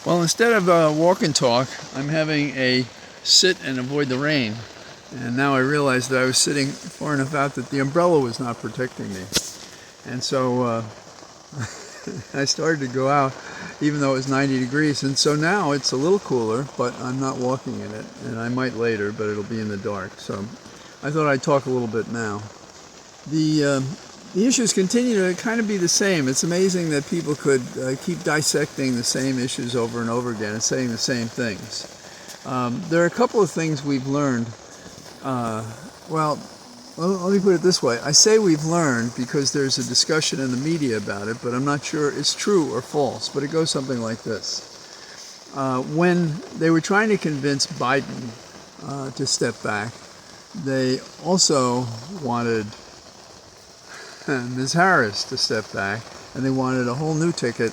Well, instead of walk and talk, I'm having a sit and avoid the rain. And now I realize that I was sitting far enough out that the umbrella was not protecting me. And so I started to go out even though it was 90 degrees. And so now it's a little cooler, but I'm not walking in it. And I might later, but it'll be in the dark. So I thought I'd talk a little bit now. The issues continue to kind of be the same. It's amazing that people could keep dissecting the same issues over and over again and saying the same things. There are a couple of things we've learned. Well, let me put it this way. I say we've learned because there's a discussion in the media about it, but I'm not sure it's true or false. But it goes something like this. When they were trying to convince Biden to step back, they also wanted Ms. Harris to step back, and they wanted a whole new ticket,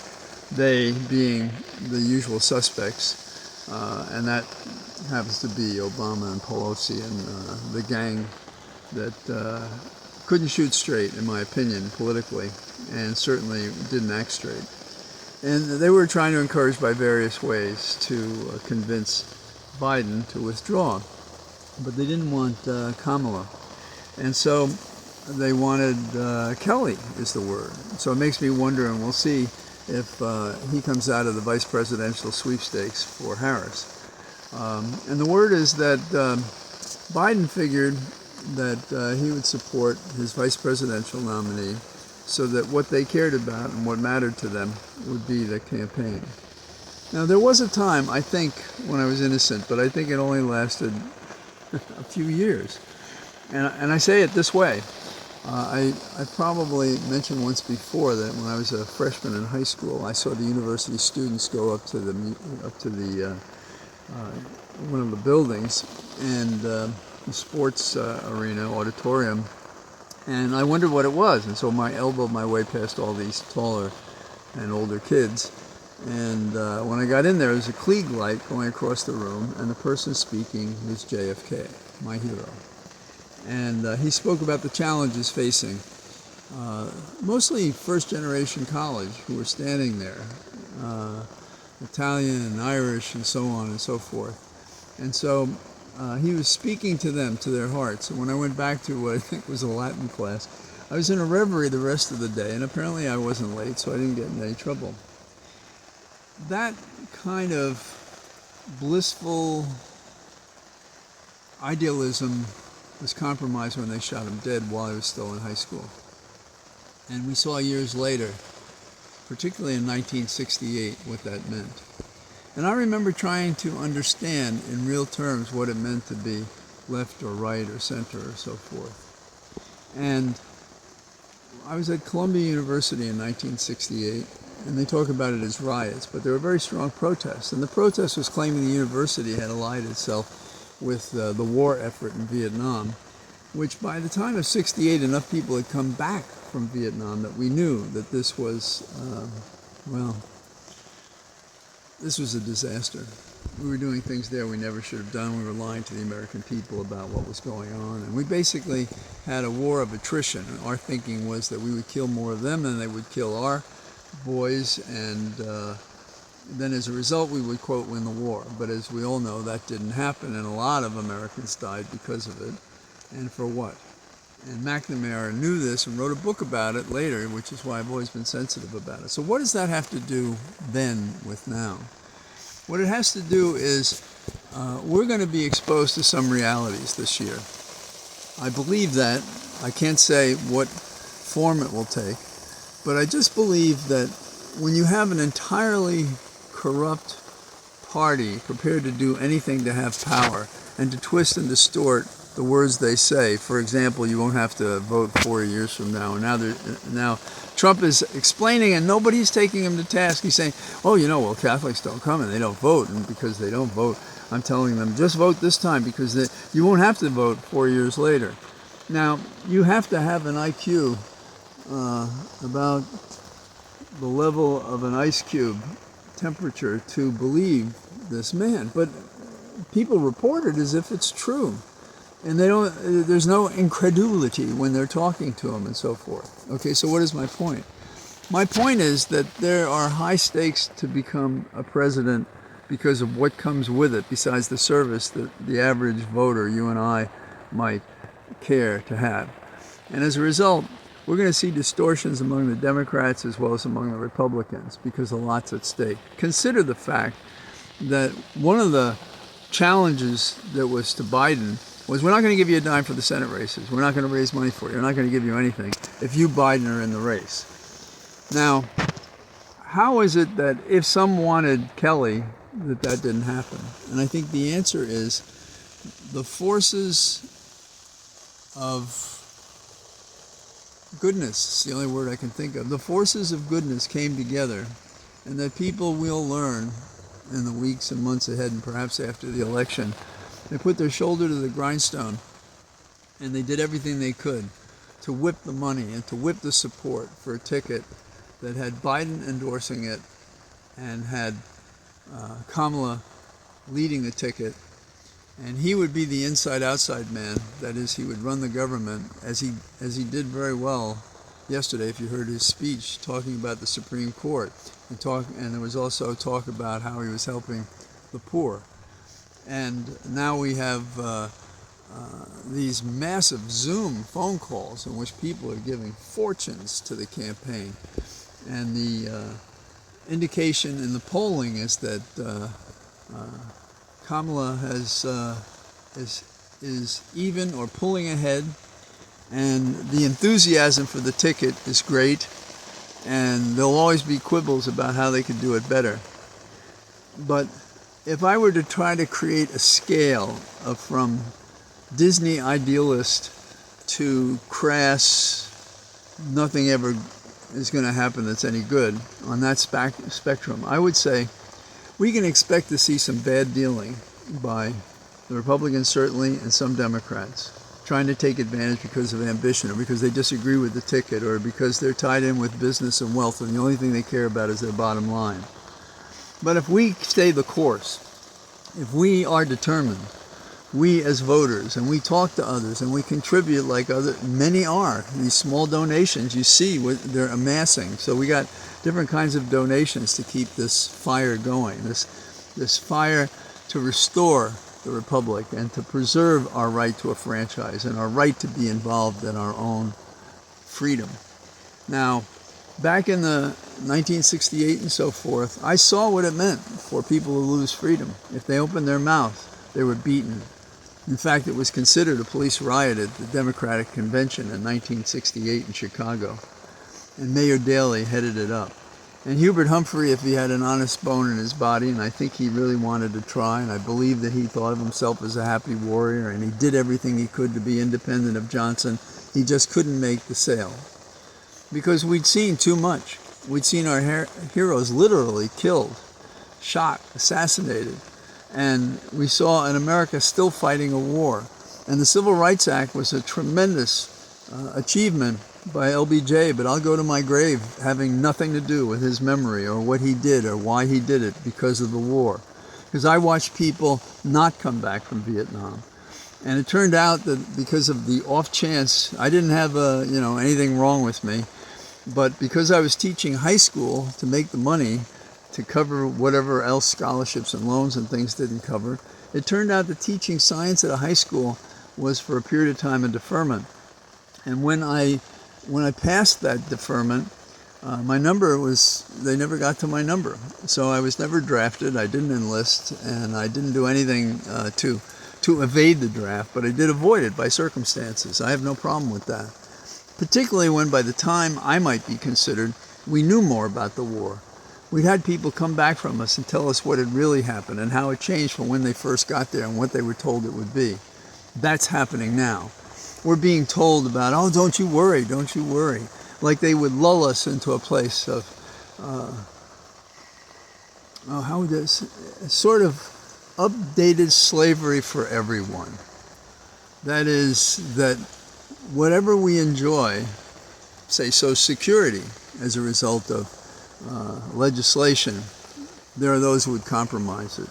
they being the usual suspects, and that happens to be Obama and Pelosi and the gang that couldn't shoot straight, in my opinion, politically, and certainly didn't act straight. And they were trying to encourage by various ways to convince Biden to withdraw, but they didn't want Kamala. And so they wanted Kelly is the word. So it makes me wonder, and we'll see if he comes out of the vice presidential sweepstakes for Harris. And the word is that Biden figured that he would support his vice presidential nominee so that what they cared about and what mattered to them would be the campaign. Now, there was a time, I think, when I was innocent, but I think it only lasted a few years. And I say it this way. I probably mentioned once before that when I was a freshman in high school, I saw the university students go up to the one of the buildings and the sports arena, auditorium, and I wondered what it was. And so I elbowed my way past all these taller and older kids. And when I got in there was a Klieg light going across the room, and the person speaking was JFK, my hero. And he spoke about the challenges facing mostly first-generation college who were standing there, Italian and Irish and so on and so forth. And so he was speaking to them, to their hearts. And when I went back to what I think was a Latin class, I was in a reverie the rest of the day, and apparently I wasn't late, so I didn't get in any trouble. That kind of blissful idealism was compromised when they shot him dead while I was still in high school. And we saw years later, particularly in 1968, what that meant. And I remember trying to understand in real terms what it meant to be left or right or center or so forth. And I was at Columbia University in 1968, and they talk about it as riots, but there were very strong protests. And the protest was claiming the university had allied itself with the war effort in Vietnam, which by the time of 68, enough people had come back from Vietnam that we knew that this was, this was a disaster. We were doing things there we never should have done. We were lying to the American people about what was going on. And we basically had a war of attrition. Our thinking was that we would kill more of them than they would kill our boys, and then as a result we would, quote, win the war. But as we all know, that didn't happen, and a lot of Americans died because of it. And for what? And McNamara knew this and wrote a book about it later, which is why I've always been sensitive about it. So what does that have to do then with now? What it has to do is we're going to be exposed to some realities this year. I believe that. I can't say what form it will take, but I just believe that when you have an entirely corrupt party prepared to do anything to have power and to twist and distort the words they say. For example, you won't have to vote 4 years from now. And now Trump is explaining, and nobody's taking him to task. He's saying, oh, well, Catholics don't come and they don't vote. And because they don't vote, I'm telling them, just vote this time because you won't have to vote 4 years later. Now, you have to have an IQ about the level of an ice cube temperature to believe this man. But people report it as if it's true. And there's no incredulity when they're talking to him and so forth. Okay, so what is my point? My point is that there are high stakes to become a president because of what comes with it, besides the service that the average voter, you and I, might care to have. And as a result, we're going to see distortions among the Democrats as well as among the Republicans because a lot's at stake. Consider the fact that one of the challenges that was to Biden was, we're not going to give you a dime for the Senate races. We're not going to raise money for you. We're not going to give you anything if you, Biden, are in the race. Now, how is it that if some wanted Kelly, that didn't happen? And I think the answer is the forces of goodness, it's the only word I can think of. The forces of goodness came together, and that people will learn in the weeks and months ahead, and perhaps after the election. They put their shoulder to the grindstone, and they did everything they could to whip the money and to whip the support for a ticket that had Biden endorsing it and had Kamala leading the ticket. And he would be the inside-outside man. That is, he would run the government, as he did very well yesterday, if you heard his speech, talking about the Supreme Court. And there was also talk about how he was helping the poor. And now we have these massive Zoom phone calls in which people are giving fortunes to the campaign. And the indication in the polling is that Kamala is even or pulling ahead, and the enthusiasm for the ticket is great, and there'll always be quibbles about how they could do it better. But if I were to try to create a scale of from Disney idealist to crass, nothing ever is going to happen that's any good on that spectrum, I would say we can expect to see some bad dealing by the Republicans, certainly, and some Democrats, trying to take advantage because of ambition or because they disagree with the ticket or because they're tied in with business and wealth and the only thing they care about is their bottom line. But if we stay the course, if we are determined, we as voters, and we talk to others and we contribute like many are, these small donations, you see what they're amassing. So we got different kinds of donations to keep this fire going, this fire to restore the Republic and to preserve our right to a franchise and our right to be involved in our own freedom. Now, back in the 1968 and so forth, I saw what it meant for people to lose freedom. If they opened their mouth, they were beaten. In fact, it was considered a police riot at the Democratic Convention in 1968 in Chicago, and Mayor Daley headed it up. And Hubert Humphrey, if he had an honest bone in his body, and I think he really wanted to try, and I believe that he thought of himself as a happy warrior, and he did everything he could to be independent of Johnson, he just couldn't make the sale. Because we'd seen too much. We'd seen our heroes literally killed, shot, assassinated. And we saw an America still fighting a war. And the Civil Rights Act was a tremendous achievement by LBJ, but I'll go to my grave having nothing to do with his memory or what he did or why he did it because of the war. Because I watched people not come back from Vietnam. And it turned out that because of the off chance, I didn't have anything wrong with me, but because I was teaching high school to make the money to cover whatever else scholarships and loans and things didn't cover, it turned out that teaching science at a high school was for a period of time a deferment. And when I passed that deferment, my number was, they never got to my number. So I was never drafted, I didn't enlist, and I didn't do anything to evade the draft, but I did avoid it by circumstances. I have no problem with that. Particularly when by the time I might be considered, we knew more about the war. We'd had people come back from us and tell us what had really happened and how it changed from when they first got there and what they were told it would be. That's happening now. We're being told about, oh, don't you worry, like they would lull us into a place of, sort of updated slavery for everyone. That is, that whatever we enjoy, say Social Security, as a result of legislation, there are those who would compromise it,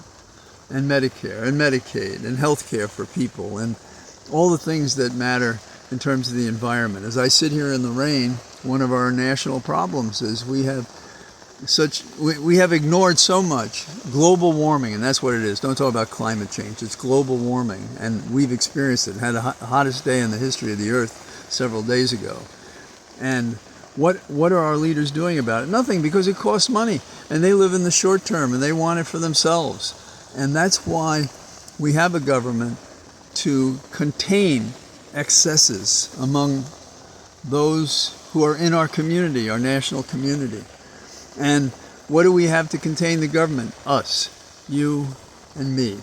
and Medicare and Medicaid and health care for people and all the things that matter in terms of the environment. As I sit here in the rain, one of our national problems is we have ignored so much global warming, and that's what it is. Don't talk about climate change. It's global warming, and we've experienced it. Had the hottest day in the history of the earth several days ago. And what are our leaders doing about it? Nothing, because it costs money, and they live in the short term, and they want it for themselves. And that's why we have a government to contain excesses among those who are in our community, our national community. And what do we have to contain the government? Us, you and me.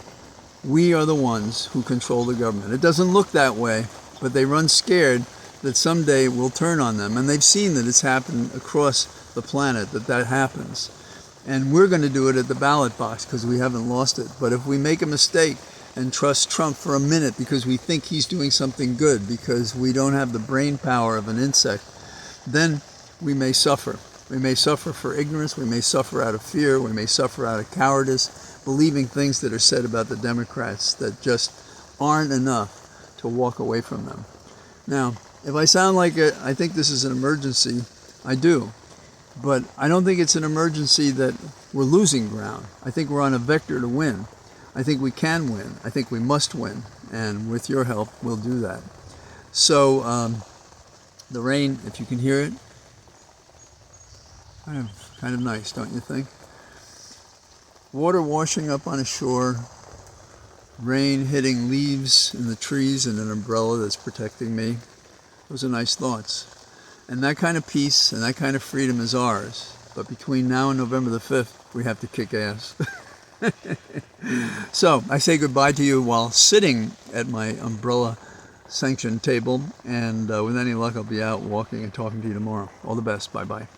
We are the ones who control the government. It doesn't look that way, but they run scared that someday we'll turn on them. And they've seen that it's happened across the planet, that happens. And we're going to do it at the ballot box because we haven't lost it. But if we make a mistake and trust Trump for a minute because we think he's doing something good, because we don't have the brain power of an insect, then we may suffer. We may suffer for ignorance, we may suffer out of fear, we may suffer out of cowardice, believing things that are said about the Democrats that just aren't enough to walk away from them. Now, if I sound like I think this is an emergency, I do. But I don't think it's an emergency that we're losing ground. I think we're on a vector to win. I think we can win. I think we must win. And with your help, we'll do that. So, the rain, if you can hear it, kind of nice, don't you think? Water washing up on a shore, rain hitting leaves in the trees and an umbrella that's protecting me. Those are nice thoughts. And that kind of peace and that kind of freedom is ours. But between now and November the 5th, we have to kick ass. So I say goodbye to you while sitting at my umbrella sanctioned table. And with any luck, I'll be out walking and talking to you tomorrow. All the best. Bye-bye.